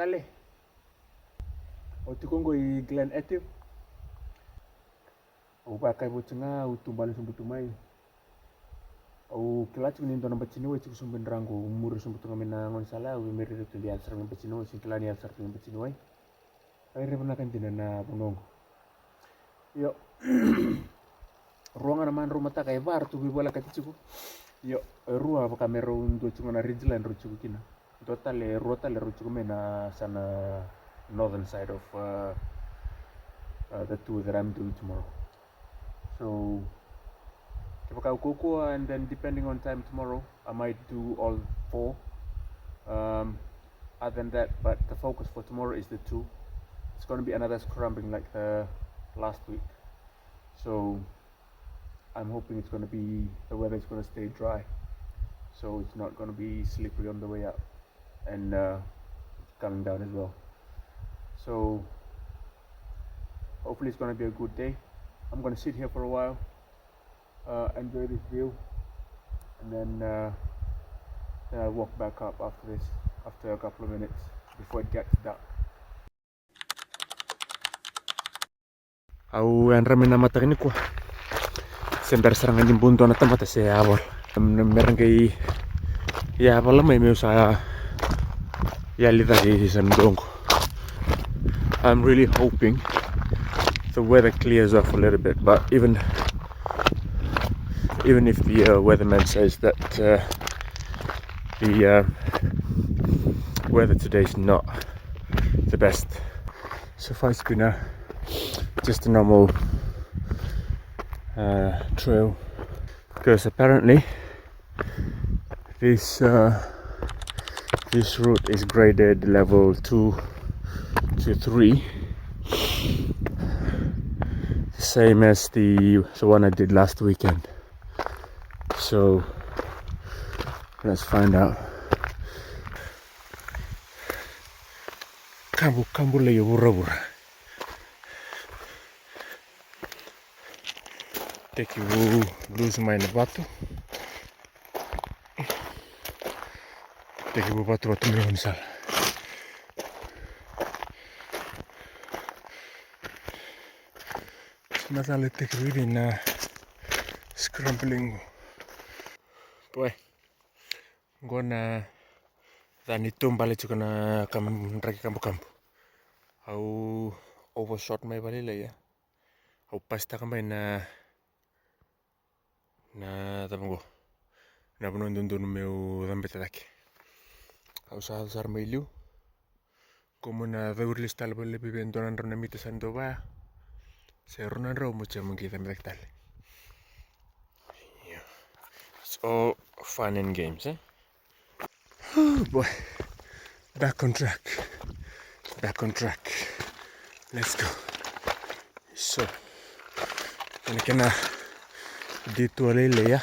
tale otikongo I Glen Etive o pakai bocanga utumbali sumbutumai o kelati ni ndona bacino e sumbin rango umur sumbutunga mena ngon sala o meri tu dia sar men bacino singklani al sar tu bacino ai re pernah kan Dina na bunong yo ruangan man rumah tak kayak bar tu bibola katichiku yo rua pa kamera undo chungana ridgeline ruchuku kina totale ruotale ruchuku mena sana northern side of the tour that I'm doing tomorrow. So and then depending on time tomorrow I might do all 4 other than that, but the focus for tomorrow is the 2. It's going to be another scrambling like the last week, so I'm hoping it's going to be the weather is going to stay dry, so it's not going to be slippery on the way up and coming down as well. So hopefully it's going to be a good day. I'm going to sit here for a while, enjoy this view, and then I'll walk back up after this, after a couple of minutes before it gets dark. Au enramina matagini kwa sember serangan jimbuntu anak tempat saya awal merengai ya awal mai meu saya ya lidagi sandong. I'm really hoping the weather clears off a little bit, but even if the weatherman says that the weather today is not the best, so far it's been just a normal trail, because apparently this route is graded level 2 to 3, same as the one I did last weekend. So let's find out. Kambu lagi bura-bura. Teki blues main batu. Teki batu meron sal. Masalah teki ini na scrambling. Boy, gonna tani tumbali juga na ragi kambu. Au overshot mai bali lah ya. Au pasta kambai na tabango. Na bunon dundun meu dambeta daki. Au sar mai liu. Como na daurlis tal bali bibendonan rona mita sandoba. Se ronan ro mucha mungi dambeta tal. It's all fun and games, eh? Oh boy, back on track. Let's go. So, ini kena ditualele ya.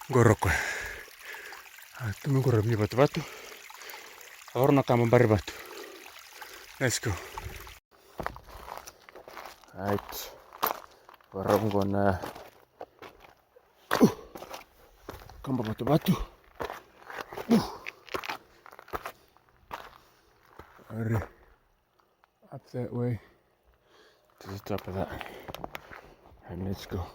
Gorok. Tumi gorabi batu. Ahora kama bari batu. Let's go. Right. I'm gonna come batu. Up that way to the top of that, and let's go.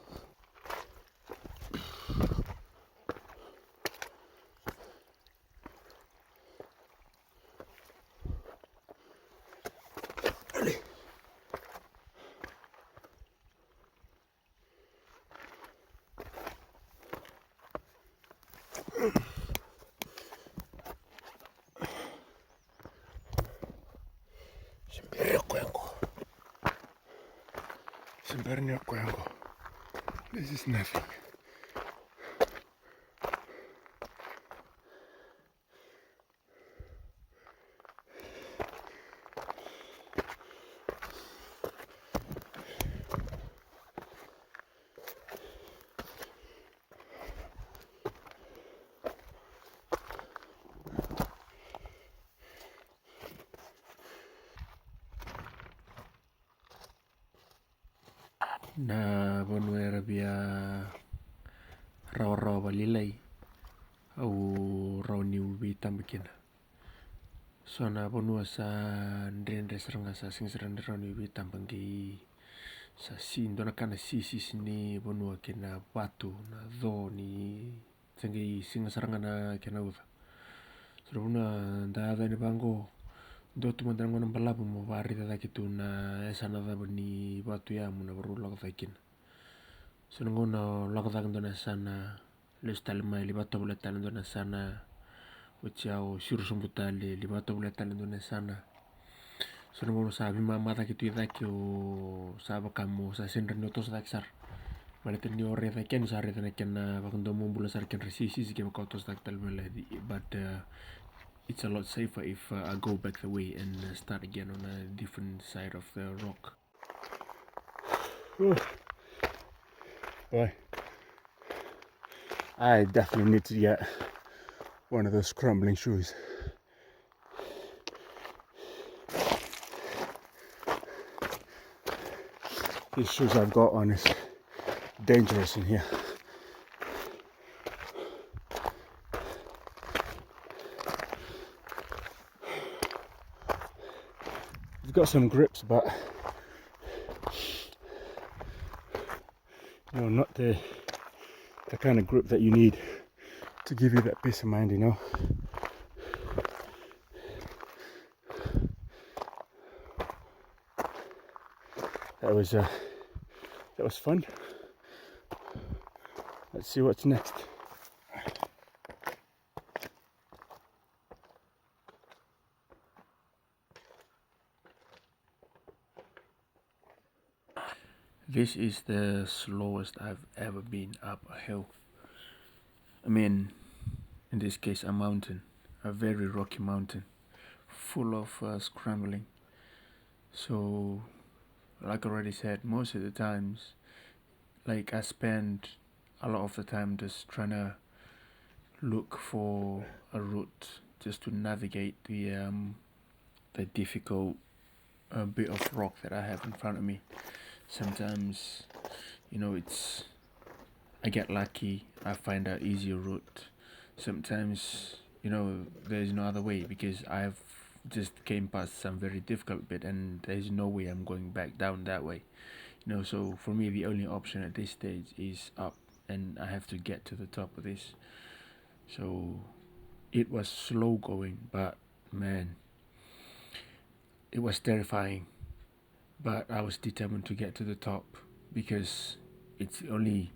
This is nothing. Na bonwera bia raw balilay au rauni uwi tambakina. So na bonua sa ndrendre seranga sa singserande rauni uwi tambangi sa sindo na kana sisi sini bonua kina batu na dho ni tangi singa seranga na kina uta. So bonua da ni bango do tu mandang ngona balabu mo bari da kitu na esana da ni batu ya muna baru lakakin. So ngona lakakin do na sana lestalma libato bulat talendo na sana uciao surusumbutali libato bulat talendo na sana. So ngono sabi mata kitu idaki o saba kamu sa sendra notos daksar. Malete ni ore dakian sare na Vakadomobula sar kan resisi ke kotos dak talmela but it's a lot safer if I go back the way and start again on a different side of the rock. Boy, I definitely need to get one of those crumbling shoes. These shoes I've got on is dangerous in here. It's got some grips, but not the kind of grip that you need to give you that peace of mind, That was fun. Let's see what's next. This is the slowest I've ever been up a hill. I mean, in this case, a mountain, a very rocky mountain, full of scrambling. So, like I already said, most of the times, like I spend a lot of the time just trying to look for a route just to navigate the difficult bit of rock that I have in front of me. Sometimes, I get lucky, I find an easier route. Sometimes, there's no other way because I've just came past some very difficult bit and there's no way I'm going back down that way. So for me the only option at this stage is up and I have to get to the top of this. So it was slow going, but man, it was terrifying. But I was determined to get to the top because it's the only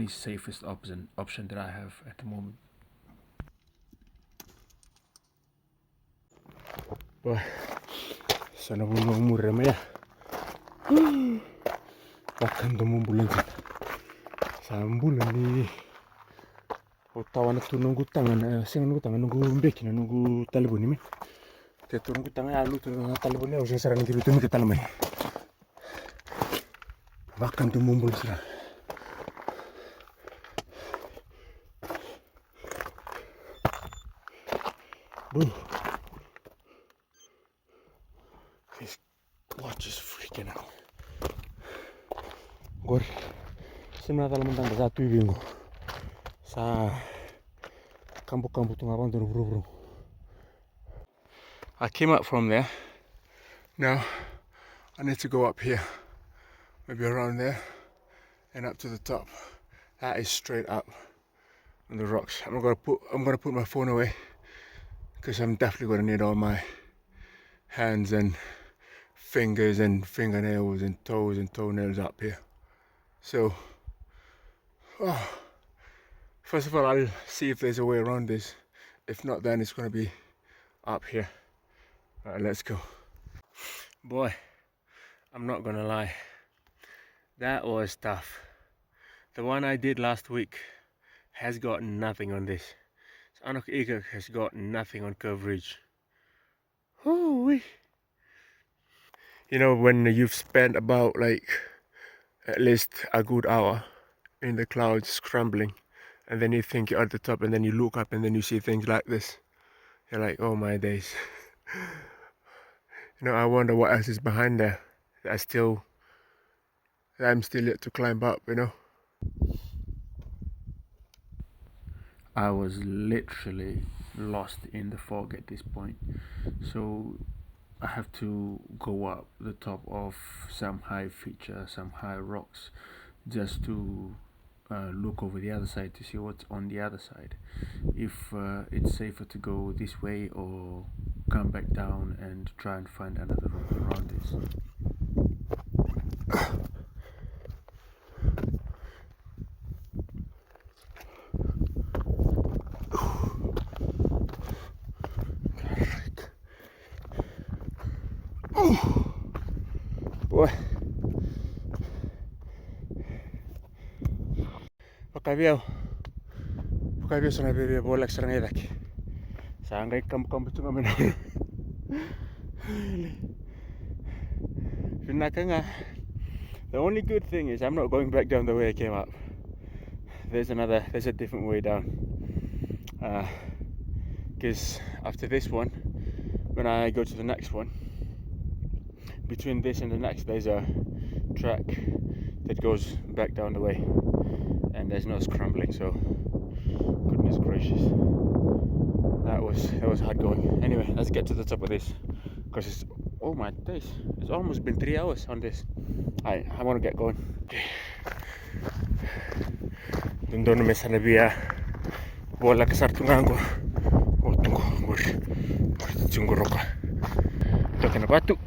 safest option that I have at the moment. Wah, sana bunga umurema ya. Vakadomobula sambulan ni otawan tu nunggu tangan nunggu tangan nunggu mbeki na nunggu talibuni me teto nunggu tangan ya lutu na talibuni au sarang tiru tu ke talamai Vakadomobula sira this watch is freaking out. Gor semana talaman tanda satu ibingo sa kampo tunga bantu bro. I came up from there. Now I need to go up here, maybe around there, and up to the top. That is straight up on the rocks. I'm gonna put my phone away because I'm definitely gonna need all my hands and fingers and fingernails and toes and toenails up here. So, first of all, I'll see if there's a way around this. If not, then it's gonna be up here. Alright, let's go. Boy, I'm not gonna lie, that was tough. The one I did last week has got nothing on this. Anok Igak has got nothing on coverage. Hoo-wee. When you've spent about at least a good hour in the clouds scrambling, and then you think you're at the top, and then you look up and then you see things like this, you're like, oh my days. I wonder what else is behind there that I'm still yet to climb up. I was literally lost in the fog at this point. So I have to go up the top of some high feature, some high rocks, just to look over the other side to see what's on the other side. If it's safer to go this way or come back down and try and find another route around this. Boy. Pakavio sana bebe bolak sarang edak. Sangkai kamp tu ngamen. The only good thing is I'm not going back down the way I came up. There's a different way down. Because after this one, when I go to the next one, between this and the next there's a track that goes back down the way, and there's no scrambling, so goodness gracious, that was hard going. Anyway, let's get to the top of this, because it's, oh my days, it's almost been 3 hours on this. I want to get going. Dondon me sana via bola kasartungango. Oh tunggu, tunggu roka. Token batu.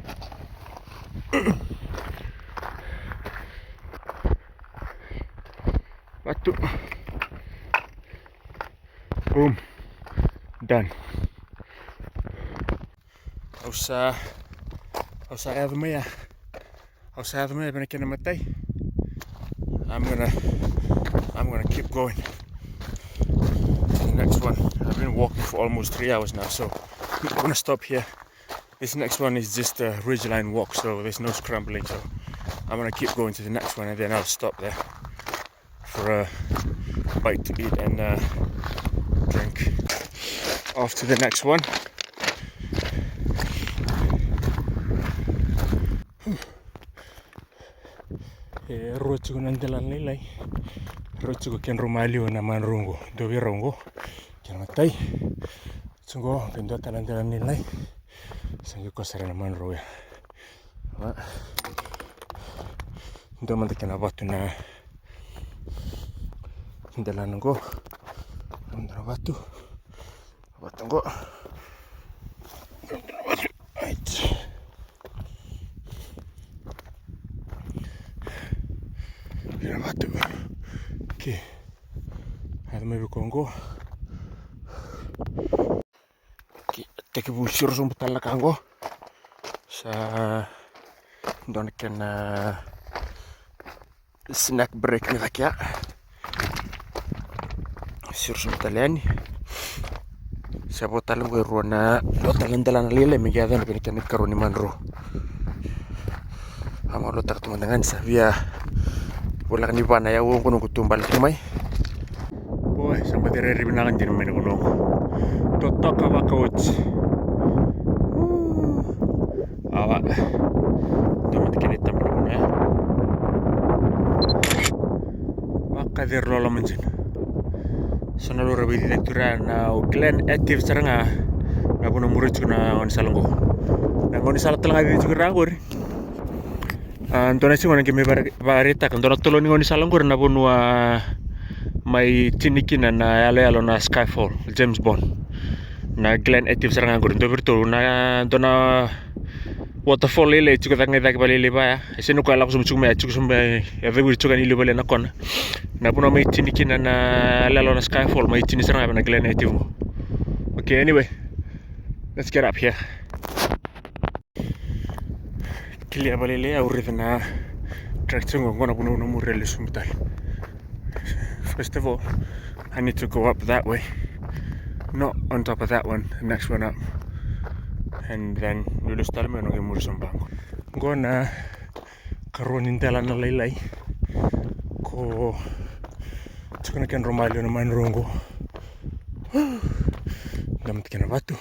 Batu. Boom. Done. Hausa admaya bena kena matai. I'm gonna keep going to the next one. I've been walking for almost 3 hours now, so I'm not gonna stop here. This next one is just a ridgeline walk, so there's no scrambling, so I'm gonna keep going to the next one, and then I'll stop there for a bite to eat and drink off to the next one. Rochugo nandalan lilai. Rochugo ken romalio na manrungo. Dovi rongo. Ken matai. Tsungo kendo talandalan lilai. Sangi kosara na manro ya. Ndo manda ken abatu na Delana go. Ndo abatu. Abatu go. Right. Batu. Okay. Ada maybe Congo. Okay, take a bushir zum betala Congo. Sa don ken snack break ni vakia. Sur zum italiani. Sa botalang go ruana, botalang Delana lile migyada na ken karoni manro. Amalo tartumandangan sa via wala kan iba na yawo kuno kutumbal kumay. Boy, sampai tere ribinangan din men kuno. Totok ka coach. Awa. Dumi kinita mo na. Makadir lolo menjin. Sonalu rabi direktura na Glen active saranga. Na kuno murid kuna on salongo. Na ngoni salat lang abi juga rangur. Antona si ngona kemi barita kan dona tolo ngoni salongur na bunwa mai tinikina na alo na Skyfall James Bond na Glen active sarang anggur ndo bertu na dona waterfall ile chuka tanga dak balile ba sinu kala kusum chuma chukusumba ya vebu chuka ni lebele na kona na bunwa mai tinikina na alo na Skyfall mai tini sarang na Glen active. Okay, anyway, let's get up here. Kilia balile aurrithana traction ngona kuno no murele sumtal. First of all, I need to go up that way, not on top of that one, the next one up, and then lulus talme no gemur sombango. Gona karonin Delana laylay ko tsukuna ken romalio no manrongo. Damat ken batu.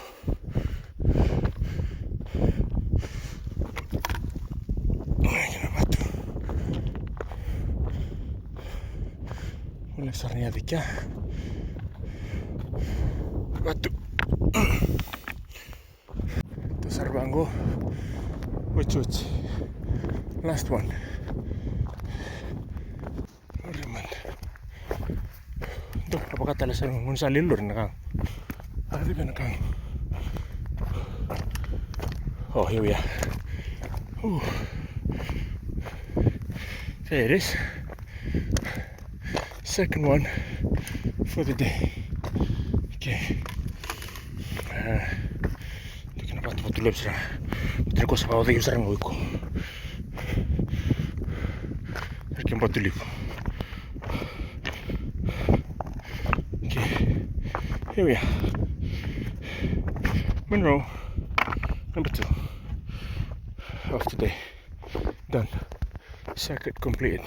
Sarnia de cá. Batu. Sarbango. Which. Last one. Oriman. Tuh, apa kata lah saya mun salilur nakang. Ada kan nakang. Oh, here we are. There it is. Second one for the day. Okay. Hindi ka na patulog sila. Hindi ko sa pawag yung sarang ko. Hindi ka patulog. Okay. Here we are. Monroe. Number 2 of today. Done. Circuit completed.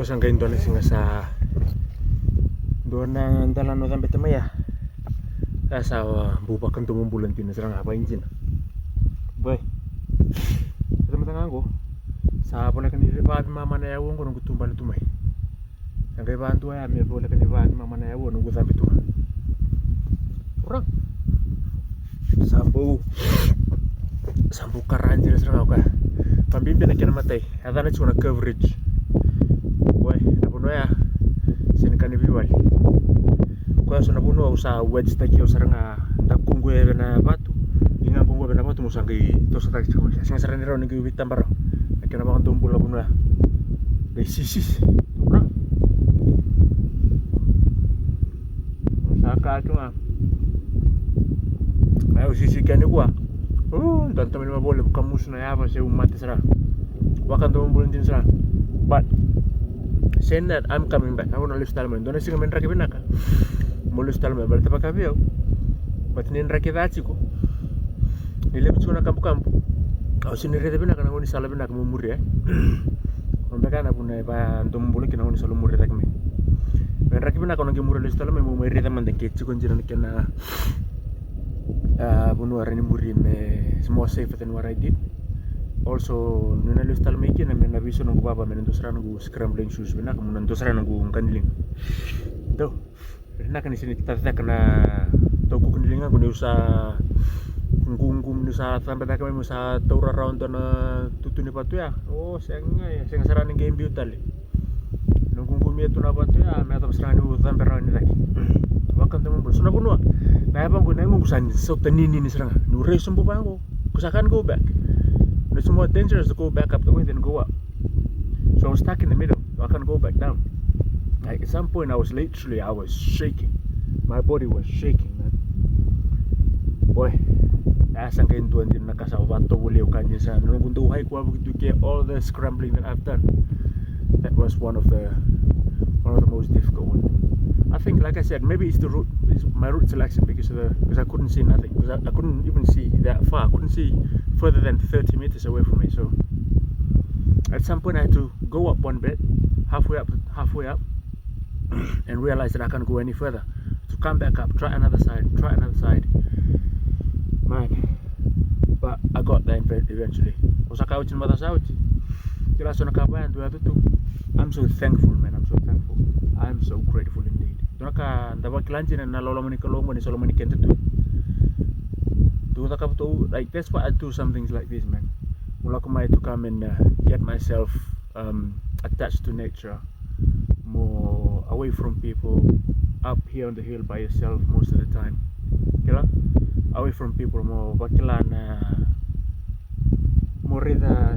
Ang kain doon singa sa doon ng Delana ng Betamaya sa Vakadomobula din sa nga pa engine boy sa matanga ko sa pala kan rivad mama na yawon ko nung tumbal tumay ang kay bantu ay mi pala kan rivad mama na yawon nung sabi to kurang sambu karanjin sa nga ka pambimbi na kinamatay ada na chuna coverage. Ya, sini kan visual. Kwa so nabuno sa wedge taki usarang nakungwe na batu. Inga kungwe na batu musangi to sa taki chuma. Singa sarani ro ngi vitambaro. Akena ba ndombula buno ya. Dai sisis. Ora. Saka cuma. Ayo sisi kan gua. Dan temen ma boleh bukan musna ya apa sih umat sera. Vakadomobula din sera. But saying that, I'm coming back. I want to live Delana. Don't sing men rakibin naka. Mo live Delana. Berarti apa kabio? But nin rakidachi ko. Nilip chuna kampu. Au sini rede bina kana ngoni sala bina kamu muri eh. Mbeka na puna ba ndombulu kina ngoni sala muri tak me. Men rakibin naka ngi muri live Delana mo mai rede man de kechi ko njina kena bunu arani muri me is more safer than what I did. Also, nuna live Delana iki na men nabiso nung baba men ndosra nung scrambling shoes bina kamu ndosra nung kaniling. Do. Na kan sini kita na toko kanilingan ko ni usa gum ni sa sampai kami musa tour around na tutuni patu ya. Oh, senga sarani game beautali. No gum ya tuna patu ya, me atap sarani sampai around ni lagi. Vakadomobula suna bunua. Na yabang ko na ngung kusan so tanini ni saranga. No race mo ba ko? Kusakan go back. It's more dangerous to go back up the way than go up. So I was stuck in the middle. I can't go back down. Like at some point I was shaking. My body was shaking, man. Boy, asang kain tuan din nakasawato wuli o kanyan sa nung kunduhay ko to get all the scrambling that I've done. That was one of the most difficult one. I think, like I said, maybe it's my route selection because I couldn't see nothing. Because I couldn't even see that far. I couldn't see further than 30 meters away from me. So at some point I had to go up one bit, halfway up, and realize that I can't go any further. To come back up, try another side, man. But I got there eventually. I'm so thankful, man. I'm so thankful. I'm so grateful indeed. Like that's why I do some things like this, man. To come and get myself attached to nature, more away from people, up here on the hill by yourself most of the time. Away from people, more more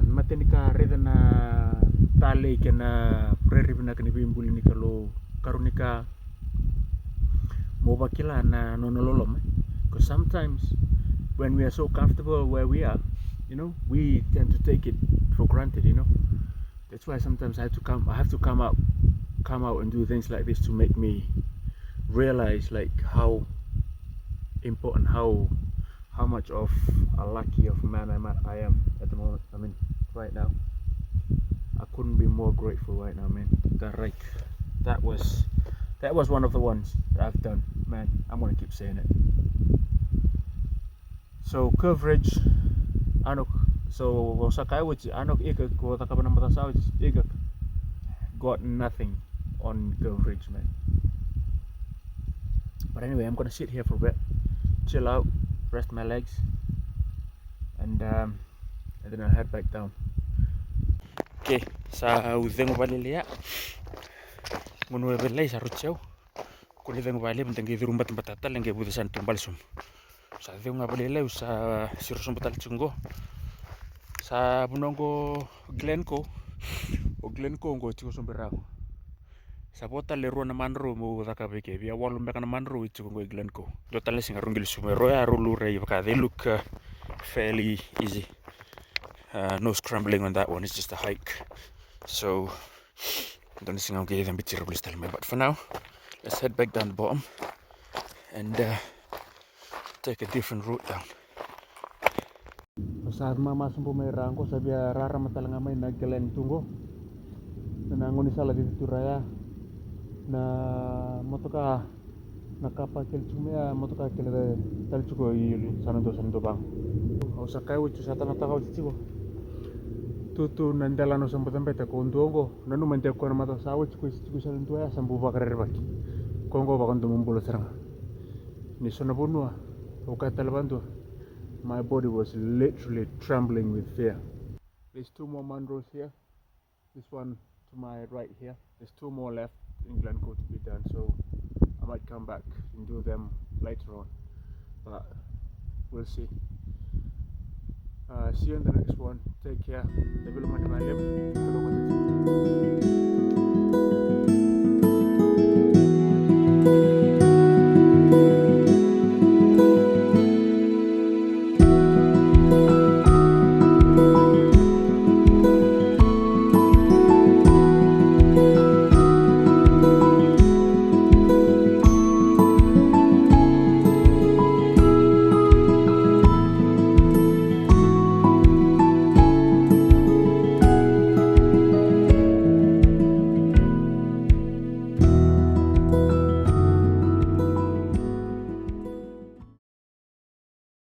matenika na tale kena prairie na kanibimbuli ni kalo karunika mo bakila na nonololom. Because sometimes when we are so comfortable where we are, we tend to take it for granted, That's why sometimes I have to come out and do things like this to make me realize like how important, how much of a lucky of a man I am at the moment. I mean, right now, I couldn't be more grateful right now, man. That was one of the ones that I've done, man. I'm gonna keep saying it. So coverage anok so Osaka which anok ikak ko takapan matasaw ikak got nothing on coverage, man. But anyway, I'm gonna sit here for a bit, chill out, rest my legs, and then I'll head back down. Okay, sa udhengu valilea ngono velai sa rutsau ko le vengu vale mtengi dirumbat batata lenge budesan tumbalsum sa vengu valilea sa sirusum batal chungo sa bunongo Glencoe o Glencoe ngo tiko somberao sa bota le rona manro mo daka beke via walu mekana manro tiko ngo Glencoe do tale singa rungil sumero ya rulu rei baka they look fairly easy. No scrambling on that one, it's just a hike. So I don't think I'll get them bit but for now let's head back down the bottom and take a different route down. Saat mama sumpu merangko sabia rara matalang amay nagkalen tunggo na nanguni sala dito raya na motoka nakapakil chumea motoka kele tal chuko yuli sanando bang o sakai wuchu satana takaw chigo tutu nandalano sambatambeta kondongo nanu mante ko na mata sawo chigo salanto ya sambu bakare baki kongo Vakadomobula seranga ni sona bonua o katalbanto. My body was literally trembling with fear. There's 2 more mangroves here. This one to my right here. There's 2 more left in Glencoe to be done, so I might come back and do them later on. But we'll see. See you in the next one. Take care.